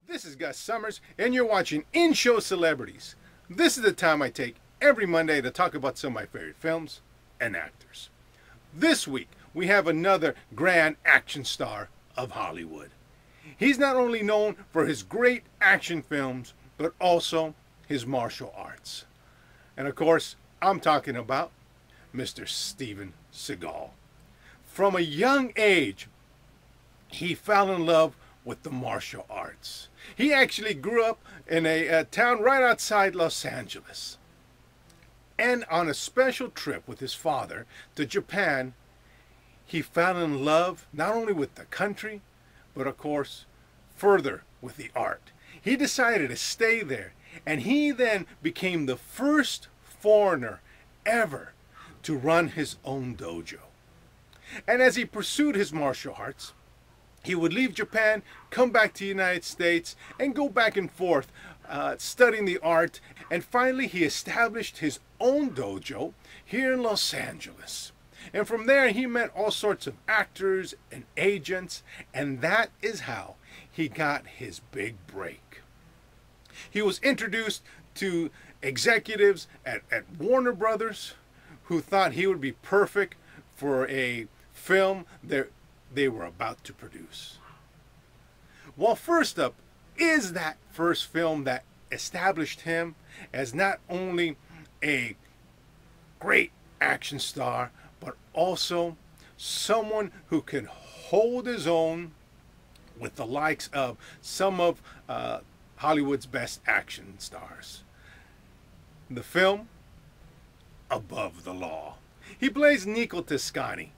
This is Gus Summers, and you're watching In Show Celebrities. This is the time I take every Monday to talk about some of my favorite films and actors. This week, we have another grand action star of Hollywood. He's not only known for his great action films, but also his martial arts. And of course, I'm talking about Mr. Steven Seagal. From a young age, he fell in love with the martial arts. He actually grew up in a town right outside Los Angeles. And on a special trip with his father to Japan, he fell in love not only with the country, but of course, further with the art. He decided to stay there, and he then became the first foreigner ever to run his own dojo. And as he pursued his martial arts, he would leave Japan, come back to the United States, and go back and forth studying the art. And finally, he established his own dojo here in Los Angeles. And from there, he met all sorts of actors and agents, and that is how he got his big break. He was introduced to executives at Warner Brothers who thought he would be perfect for a film that they were about to produce. Well, first up is that first film that established him as not only a great action star, but also someone who can hold his own with the likes of some of Hollywood's best action stars. The film, Above the Law. He plays Nico Toscani,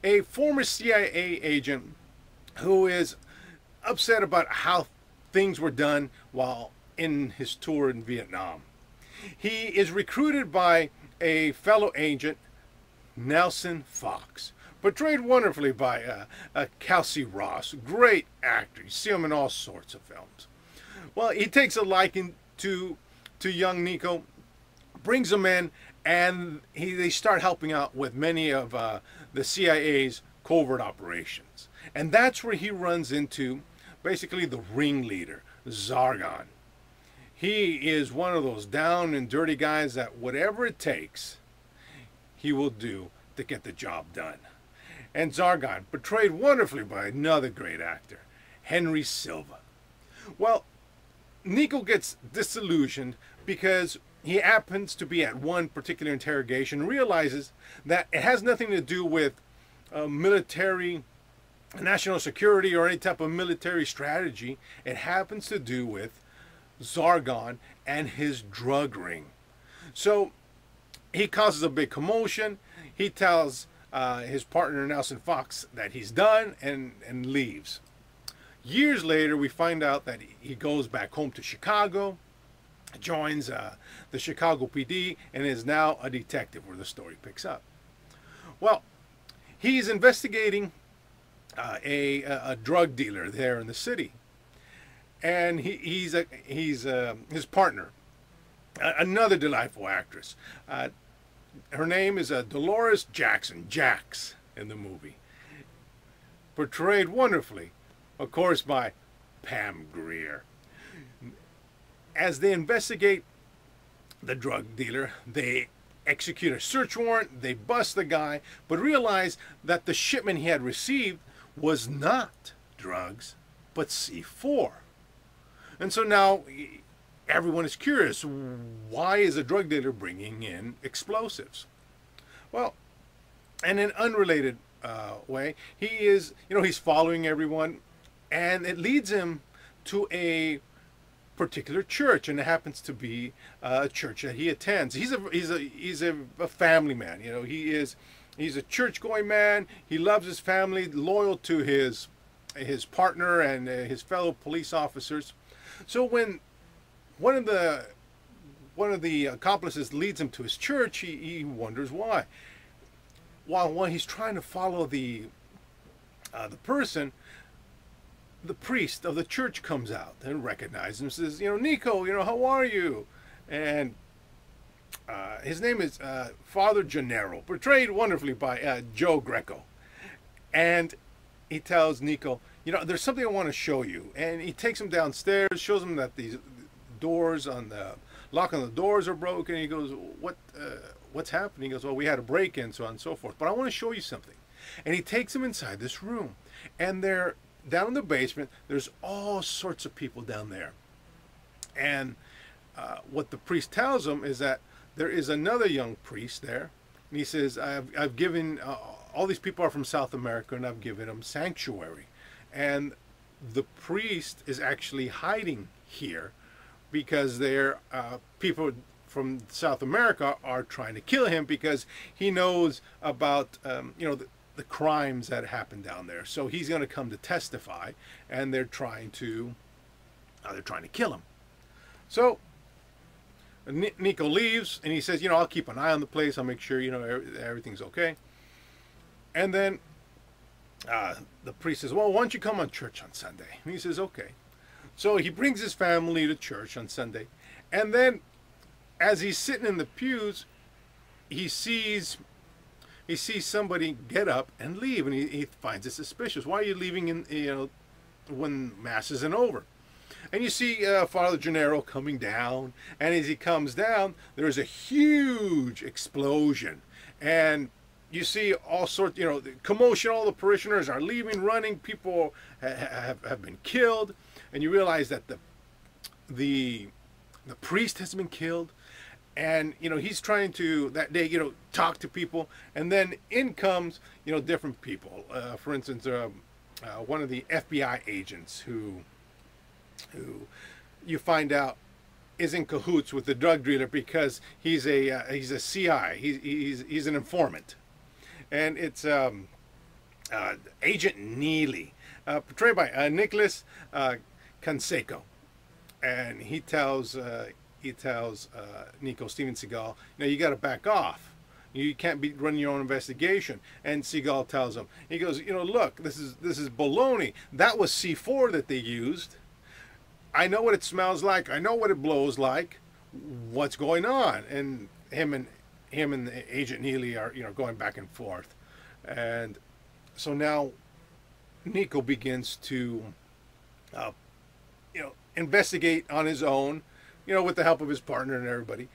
a former CIA agent who is upset about how things were done while in his tour in Vietnam. He is recruited by a fellow agent, Nelson Fox, portrayed wonderfully by Kelsey Ross, great actor. You see him in all sorts of films. Well, he takes a liking to young Nico, brings him in, and they start helping out with many of the CIA's covert operations. And that's where he runs into basically the ringleader, Zargon. He is one of those down and dirty guys that whatever it takes, he will do to get the job done. And Zargon, portrayed wonderfully by another great actor, Henry Silva. Well, Nico gets disillusioned because he happens to be at one particular interrogation and realizes that it has nothing to do with military, national security, or any type of military strategy. It happens to do with Zargon and his drug ring. So he causes a big commotion. He tells his partner Nelson Fox that he's done and leaves. Years later, we find out that he goes back home to Chicago, joins the Chicago PD, and is now a detective, where the story picks up. Well, he's investigating a drug dealer there in the city, and he's his partner, another delightful actress. Her name is Dolores Jackson, Jax, in the movie, portrayed wonderfully, of course, by Pam Grier. As they investigate the drug dealer, they execute a search warrant, they bust the guy, but realize that the shipment he had received was not drugs, but C4. And so now everyone is curious, why is a drug dealer bringing in explosives? Well, in an unrelated way, he's following everyone, and it leads him to a particular church, and it happens to be a church that he attends. He's a family man. He's a church-going man. He loves his family, loyal to his partner and his fellow police officers. So when one of the accomplices leads him to his church, he wonders why. While he's trying to follow the person, the priest of the church comes out and recognizes him and says, Nico, how are you? And his name is Father Gennaro, portrayed wonderfully by Joe Greco. And he tells Nico, you know, there's something I want to show you, and he takes him downstairs, shows him that these doors on the lock on the doors are broken. He goes, what's happening? He goes, well, we had a break-in, so on and so forth. But I want to show you something. And he takes him inside this room, and they're down in the basement. There's all sorts of people down there, and what the priest tells him is that there is another young priest there, and he says, I've given all these people are from South America, and I've given them sanctuary. And the priest is actually hiding here because they're people from South America are trying to kill him because he knows about you know, the crimes that happened down there. So he's going to come to testify, and they're trying to kill him. So Nico leaves, and he says, you know, I'll keep an eye on the place. I'll make sure, you know, everything's okay. And then the priest says, well, why don't you come on church on Sunday? And he says, okay. So he brings his family to church on Sunday. And then as he's sitting in the pews, he sees somebody get up and leave, and he finds it suspicious. Why are you leaving in, you know, when Mass isn't over? And you see Father Gennaro coming down, and as he comes down, there's a huge explosion, and you see all sorts, you know, the commotion. All the parishioners are leaving, running. People have been killed, and you realize that the priest has been killed, and you know, he's trying to that day, you know, talk to people, and then in comes, you know, different people. For instance, one of the FBI agents who you find out is in cahoots with the drug dealer because he's a CI. He's an informant, and it's Agent Neely, portrayed by Nicholas Canseco, and he tells Nico, Steven Seagal, you know, you got to back off. You can't be running your own investigation. And Seagal tells him, he goes, you know, look, this is baloney. That was C4 that they used. I know what it smells like. I know what it blows like. What's going on? And him and Agent Neely are, you know, going back and forth. And so now Nico begins to, you know, investigate on his own, you know, with the help of his partner and everybody.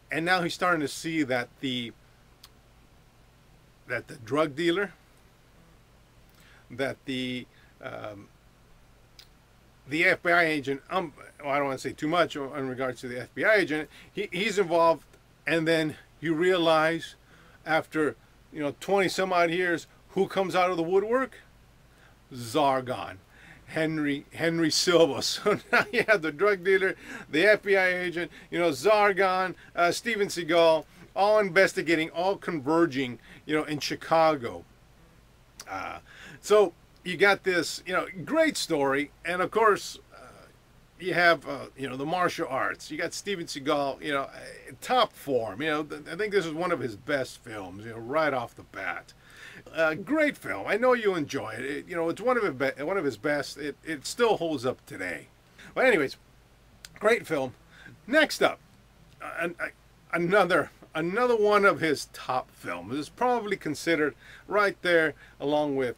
And now he's starting to see that the drug dealer, that the FBI agent, well, I don't want to say too much in regards to the FBI agent, he's involved. And then you realize after, you know, 20 some odd years, who comes out of the woodwork? Zargon. Henry Silva. So now you have the drug dealer, the FBI agent, you know, Zargon, Steven Seagal, all investigating, all converging, you know, in Chicago. So you got this, you know, great story, and of course you have you know, the martial arts. You got Steven Seagal, you know, top form. You know, I think this is one of his best films, you know, right off the bat. Great film. I know you enjoy it. You know, it's one of his best. It still holds up today. Well, anyways, great film. Next up, another one of his top films. Is probably considered right there along with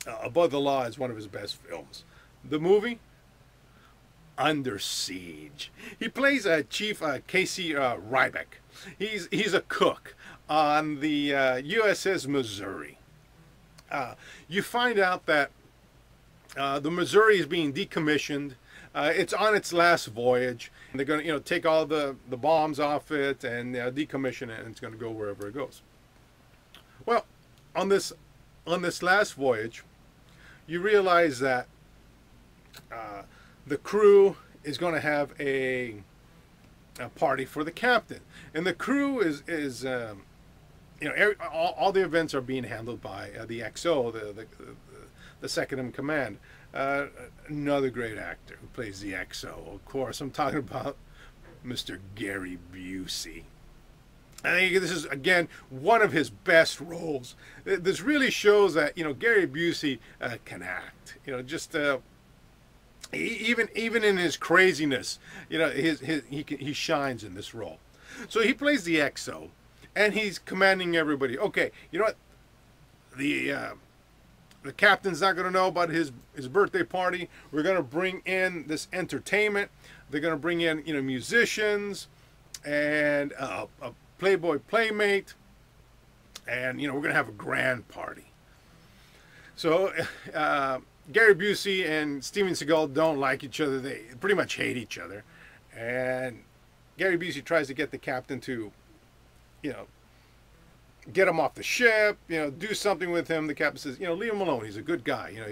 Above the Law as one of his best films. The movie Under Siege. He plays Chief Casey Ryback. He's a cook on the USS Missouri. You find out that the Missouri is being decommissioned. It's on its last voyage. And they're going to, you know, take all the bombs off it and decommission it, and it's going to go wherever it goes. Well, on this last voyage, you realize that the crew is going to have a party for the captain, and the crew is you know, all the events are being handled by the XO, the second in command. Another great actor who plays the XO, of course. I'm talking about Mr. Gary Busey. I think this is, again, one of his best roles. This really shows that, you know, Gary Busey can act. You know, just even in his craziness, you know, he shines in this role. So he plays the XO, and he's commanding everybody. Okay, you know what? the captain's not going to know about his birthday party. We're going to bring in this entertainment. They're going to bring in, you know, musicians and a Playboy playmate, and, you know, we're going to have a grand party. So Gary Busey and Steven Seagal don't like each other. They pretty much hate each other. And Gary Busey tries to get the captain to, you know, get him off the ship, you know, do something with him. The captain says, you know, leave him alone. He's a good guy. You know,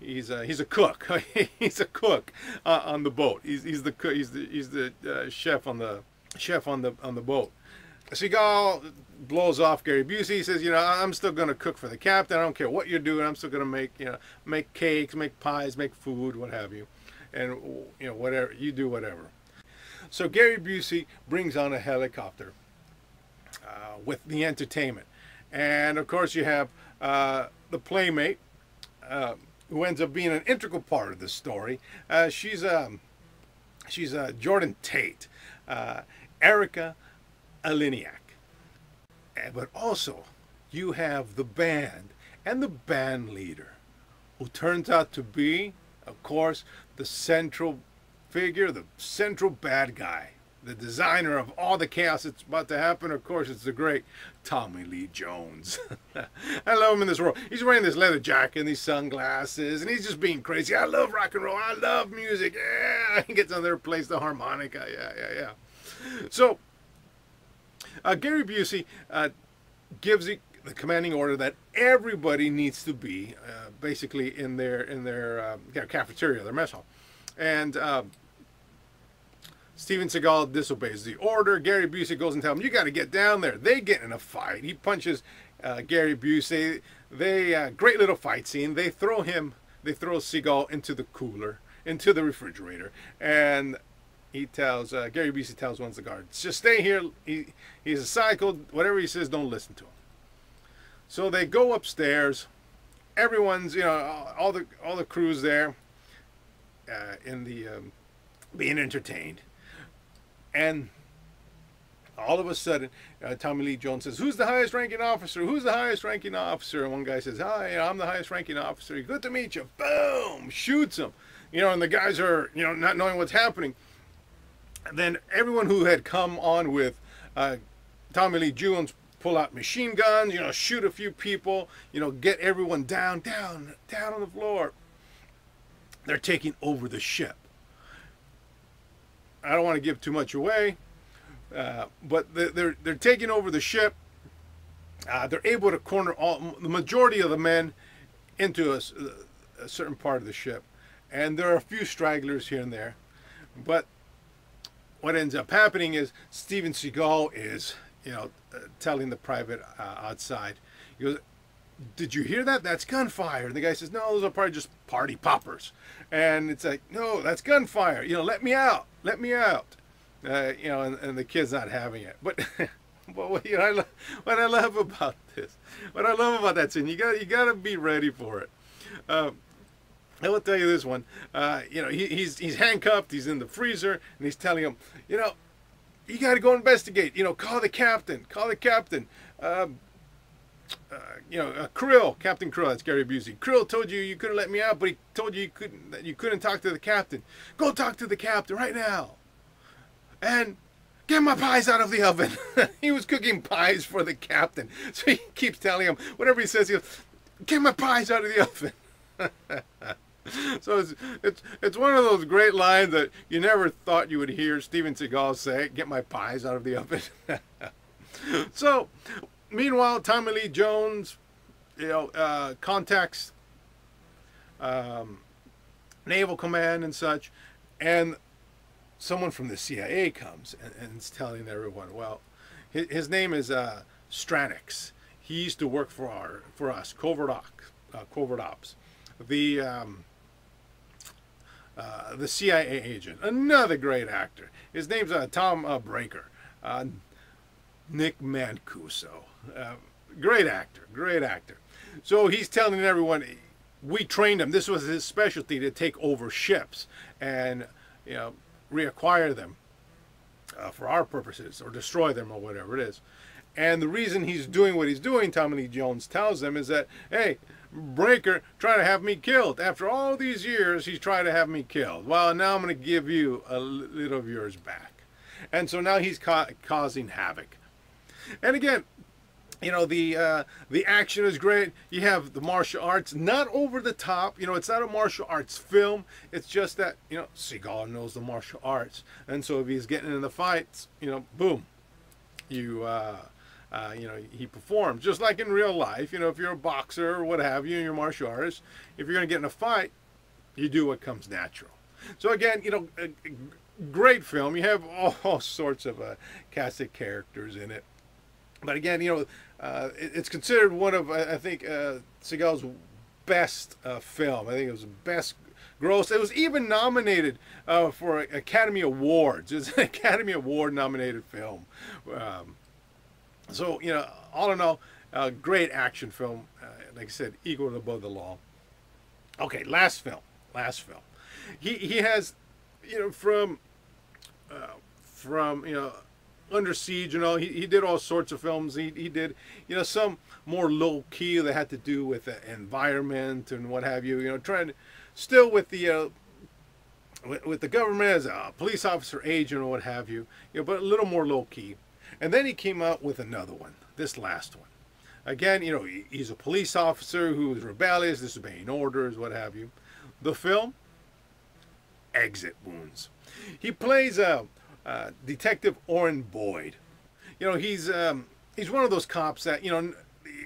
he's a cook. He's a cook on the boat. He's the cook. He's the chef on the boat. Seagal blows off Gary Busey. He says, you know, I'm still going to cook for the captain. I don't care what you're doing. I'm still going to make, you know, make cakes, make pies, make food, what have you. And, you know, whatever, you do whatever. So Gary Busey brings on a helicopter with the entertainment. And, of course, you have the playmate, who ends up being an integral part of the story. She's Jordan Tate, Erika Eleniak. But also, you have the band and the band leader, who turns out to be, of course, the central figure, the central bad guy, the designer of all the chaos that's about to happen. Of course, it's the great Tommy Lee Jones. I love him in this role. He's wearing this leather jacket and these sunglasses, and he's just being crazy. I love rock and roll. I love music. Yeah, he gets on there, plays the harmonica. Yeah. So, Gary Busey gives the commanding order that everybody needs to be basically in their cafeteria, their mess hall, and Steven Seagal disobeys the order. Gary Busey goes and tells him, you got to get down there. They get in a fight. He punches Gary Busey. Great little fight scene. They throw Seagal into the cooler, into the refrigerator, and he tells, Gary Busey tells one of the guards, just stay here. He's a psycho. Whatever he says, don't listen to him. So they go upstairs. Everyone's, you know, all the crew's there in the being entertained. And all of a sudden, Tommy Lee Jones says, who's the highest ranking officer? Who's the highest ranking officer? And one guy says, hi, I'm the highest ranking officer. Good to meet you. Boom! Shoots him. You know, and the guys are, you know, not knowing what's happening. And then everyone who had come on with Tommy Lee Jones pull out machine guns, you know, shoot a few people, you know, get everyone down on the floor. They're taking over the ship. I don't want to give too much away, but they're taking over the ship. They're able to corner the majority of the men into a certain part of the ship, and there are a few stragglers here and there. But what ends up happening is Steven Seagal is, you know, telling the private outside. He goes, did you hear that? That's gunfire. And the guy says, no, those are probably just party poppers. And it's like, no, that's gunfire. You know, let me out. Let me out. You know, and the kid's not having it. But, but you know, what I love about this, what I love about that scene, you got to be ready for it. I will tell you this one. You know, he's handcuffed. He's in the freezer, and he's telling him, you know, you got to go investigate. You know, call the captain. Call the captain. You know, Krill, Captain Krill, that's Gary Busey. Krill told you you couldn't let me out, but he told you that you couldn't talk to the captain. Go talk to the captain right now. And get my pies out of the oven. He was cooking pies for the captain. So he keeps telling him, whatever he says, he goes, get my pies out of the oven. So it's one of those great lines that you never thought you would hear Steven Seagal say, get my pies out of the oven. So, meanwhile, Tommy Lee Jones, you know, contacts Naval Command and such, and someone from the CIA comes and is telling everyone, well, his name is Stranix. He used to work for us, Covert Ops, the CIA agent, another great actor. His name's Tom Breaker, Nick Mancuso. Great actor. So he's telling everyone, we trained him. This was his specialty, to take over ships and, you know, reacquire them for our purposes, or destroy them, or whatever it is. And the reason he's doing what he's doing, Tommy Lee Jones tells them, is that, hey, Breaker trying to have me killed. After all these years, he's trying to have me killed. Well, now I'm going to give you a little of yours back. And so now he's causing havoc. And again, you know, the action is great. You have the martial arts, not over the top. You know, it's not a martial arts film. It's just that, you know, Seagal knows the martial arts. And so if he's getting in the fights, you know, boom, you know, he performs. Just like in real life, you know, if you're a boxer or what have you, and you're a martial artist, if you're going to get in a fight, you do what comes natural. So again, you know, a great film. You have all sorts of cast of characters in it. But again, you know, it's considered one of, I think, Seagal's best film. I think it was the best gross. It was even nominated for Academy Awards. It's an Academy Award nominated film. So, you know, all in all, a great action film. Like I said, equal and above the law. Okay, last film. He has, you know, from you know, Under Siege, you know, he did all sorts of films. He did, you know, some more low key that had to do with the environment and what have you. You know, trying to still with the government as a police officer, agent, or what have you. You know, but a little more low key. And then he came out with another one, this last one. Again, you know, he's a police officer who is rebellious, disobeying orders, what have you. The film, Exit Wounds. He plays Detective Orrin Boyd. You know, he's one of those cops that, you know,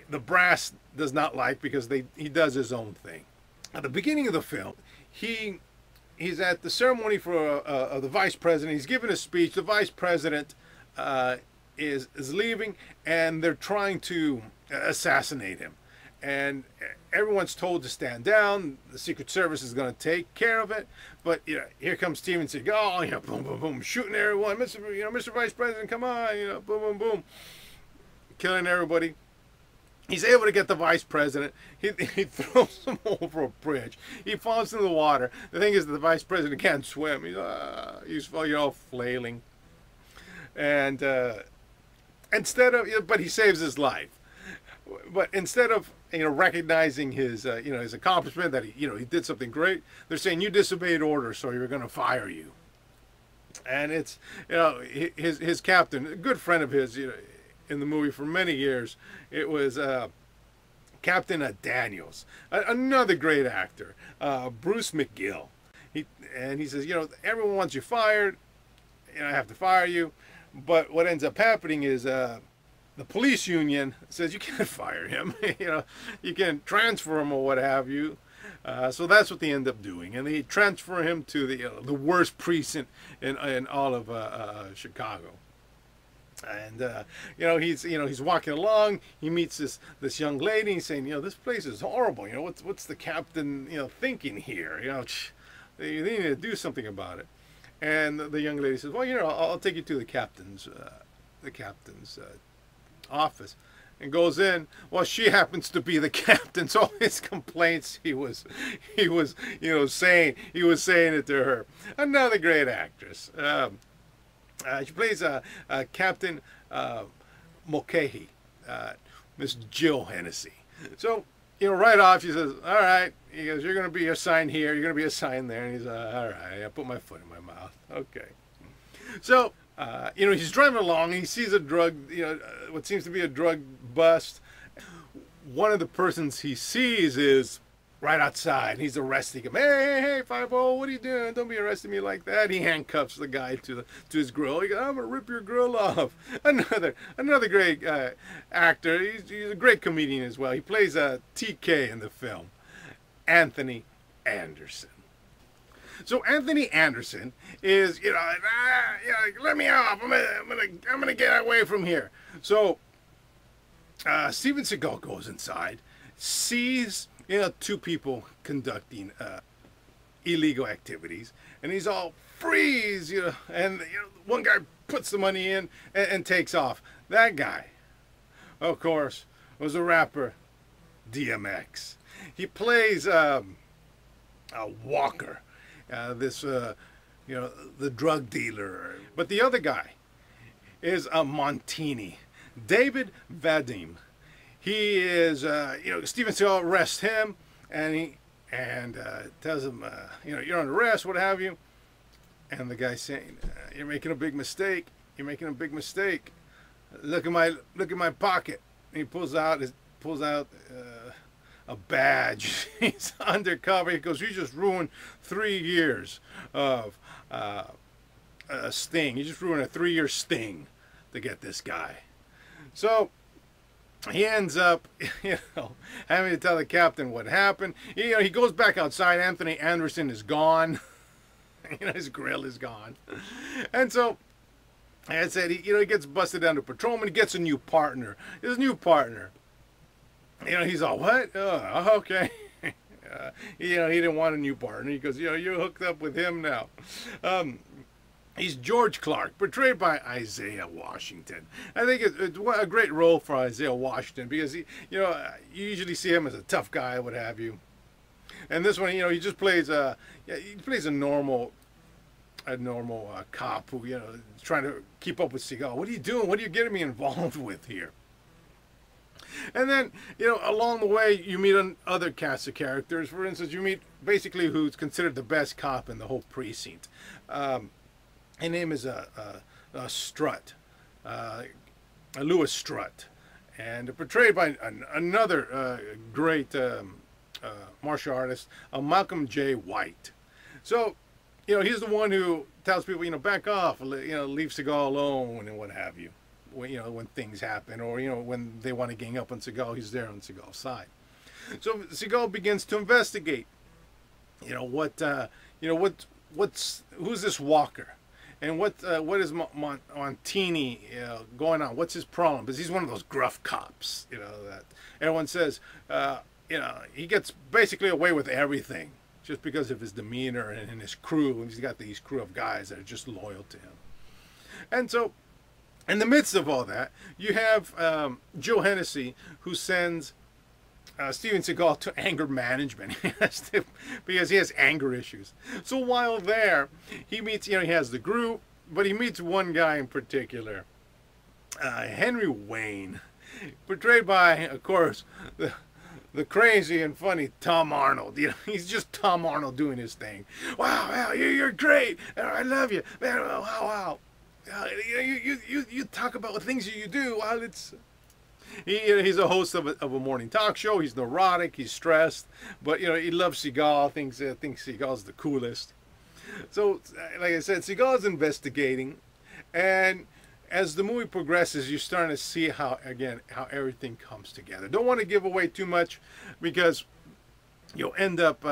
the brass does not like because he does his own thing. At the beginning of the film, he's at the ceremony for the vice president. He's giving a speech. The vice president is leaving, and they're trying to assassinate him. And everyone's told to stand down. The Secret Service is going to take care of it. But you know, here comes Steven Seagal, you know, boom, boom, boom, shooting everyone. Mr. Vice President, come on, you know, boom, boom, boom, killing everybody. He's able to get the vice president. He throws him over a bridge. He falls into the water. The thing is, the vice president can't swim. He's you know, flailing. And but he saves his life. But instead of, you know, recognizing his you know, his accomplishment, that he did something great, they're saying you disobeyed orders, so we're going to fire you. And it's, you know, his captain, a good friend of his, you know, in the movie for many years, it was Captain Daniels, another great actor, Bruce McGill. He says, you know, everyone wants you fired, you know, I have to fire you. But what ends up happening is the police union says you can't fire him. You know, you can transfer him or what have you. So that's what they end up doing, and they transfer him to the worst precinct in all of Chicago. And you know, he's walking along. He meets this young lady. He's saying, you know, this place is horrible. You know, what's the captain, you know, thinking here? You know, they need to do something about it. And the young lady says, well, you know, I'll take you to the captain's office, and goes in. Well, she happens to be the captain, so all his complaints he was you know, saying it to her. Another great actress. She plays Captain Mulcahy, Miss Jill Hennessy. So, you know, right off, she says, all right. He goes, you're going to be assigned here. You're going to be assigned there. And he's all right. I put my foot in my mouth. Okay. So, you know, he's driving along. And he sees a drug, you know, what seems to be a drug bust. One of the persons he sees is right outside. And he's arresting him. Hey, 5-0, what are you doing? Don't be arresting me like that. He handcuffs the guy to his grill. He goes, I'm going to rip your grill off. Another great actor. He's a great comedian as well. He plays TK in the film. Anthony Anderson. So Anthony Anderson is, you know, let me off. I'm gonna get away from here. So Steven Seagal goes inside, sees, you know, two people conducting illegal activities, and he's all freeze, you know, and you know, one guy puts the money in and takes off. That guy, of course, was a rapper, DMX. He plays Walker, this you know, the drug dealer. But the other guy is Montini, David Vadim. he is, Steven Seagal arrests him, and he tells him, you're under arrest, what have you. And the guy's saying, you're making a big mistake. You're making a big mistake. Look at my pocket. And he pulls out a badge. He's undercover. He goes, you just ruined 3 years of a sting. You just ruined a 3-year sting to get this guy. So he ends up, having to tell the captain what happened. He goes back outside. Anthony Anderson is gone. His grill is gone. And so, like I said, he gets busted down to patrolman. He gets a new partner. His new partner, he's all, what? Oh, okay. He didn't want a new partner. He goes, you're hooked up with him now. He's George Clark, portrayed by Isaiah Washington. I think it's a great role for Isaiah Washington because you usually see him as a tough guy, what have you. And this one, he just plays a normal cop who, is trying to keep up with Seagal. What are you doing? What are you getting me involved with here? And then, along the way, you meet other cast of characters. For instance, you meet basically who's considered the best cop in the whole precinct. His name is Strutt, Louis Strutt, and portrayed by another great martial artist, Malcolm J. White. So, he's the one who tells people, back off, leave Seagal alone and what have you. When things happen, or when they want to gang up on Seagal, he's there on Seagal's side. So Seagal begins to investigate. Who's this Walker? And what is Montini going on? What's his problem? Because he's one of those gruff cops, that everyone says, he gets basically away with everything just because of his demeanor and his crew. And he's got these crew of guys that are just loyal to him. And so, in the midst of all that, you have Joe Hennessy, who sends Steven Seagal to anger management because he has anger issues. So while there, he meets, he has the group, but he meets one guy in particular, Henry Wayne, portrayed by, of course, the crazy and funny Tom Arnold. He's just Tom Arnold doing his thing. Wow, you're great. I love you, man. Wow. You talk about the things you do. Well, he's a host of a morning talk show. He's neurotic. He's stressed, but he loves Seagal. Thinks Seagal's the coolest. So, like I said, Seagal's investigating, and as the movie progresses, you're starting to see how everything comes together. Don't want to give away too much because you'll end up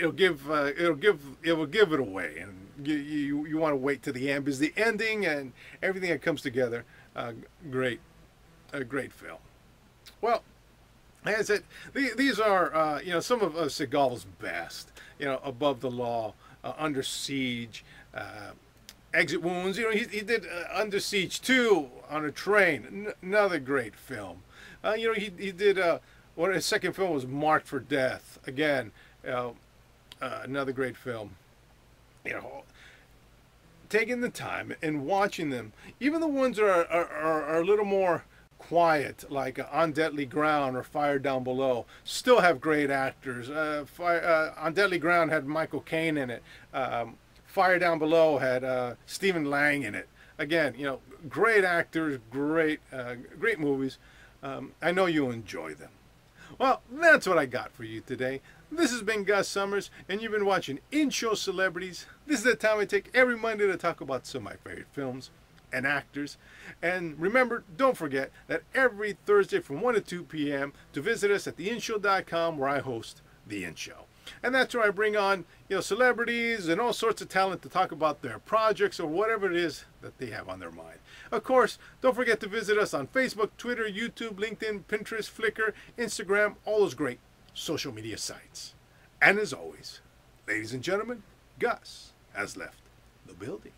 it will give it away, and you want to wait to the end because the ending and everything that comes together, a great film. Well, like I said, these are some of Seagal's best. Above the Law, Under Siege, Exit Wounds. He did Under Siege 2 on a train. Another great film. He did his second film was Marked for Death. Again, another great film. Taking the time and watching them, even the ones that are a little more quiet, like On Deadly Ground or Fire Down Below, still have great actors. On Deadly Ground had Michael Caine in it. Fire Down Below had Stephen Lang in it. Again, great actors, great movies. I know you'll enjoy them. Well, that's what I got for you today. This has been Gus Summers, and you've been watching In-Show Celebrities. This is the time I take every Monday to talk about some of my favorite films and actors. And remember, don't forget that every Thursday from 1 to 2 p.m. to visit us at theinshow.com, where I host The In Show. And that's where I bring on, celebrities and all sorts of talent to talk about their projects or whatever it is that they have on their mind. Of course, don't forget to visit us on Facebook, Twitter, YouTube, LinkedIn, Pinterest, Flickr, Instagram, all those great social media sites. And as always, ladies and gentlemen, Gus has left the building.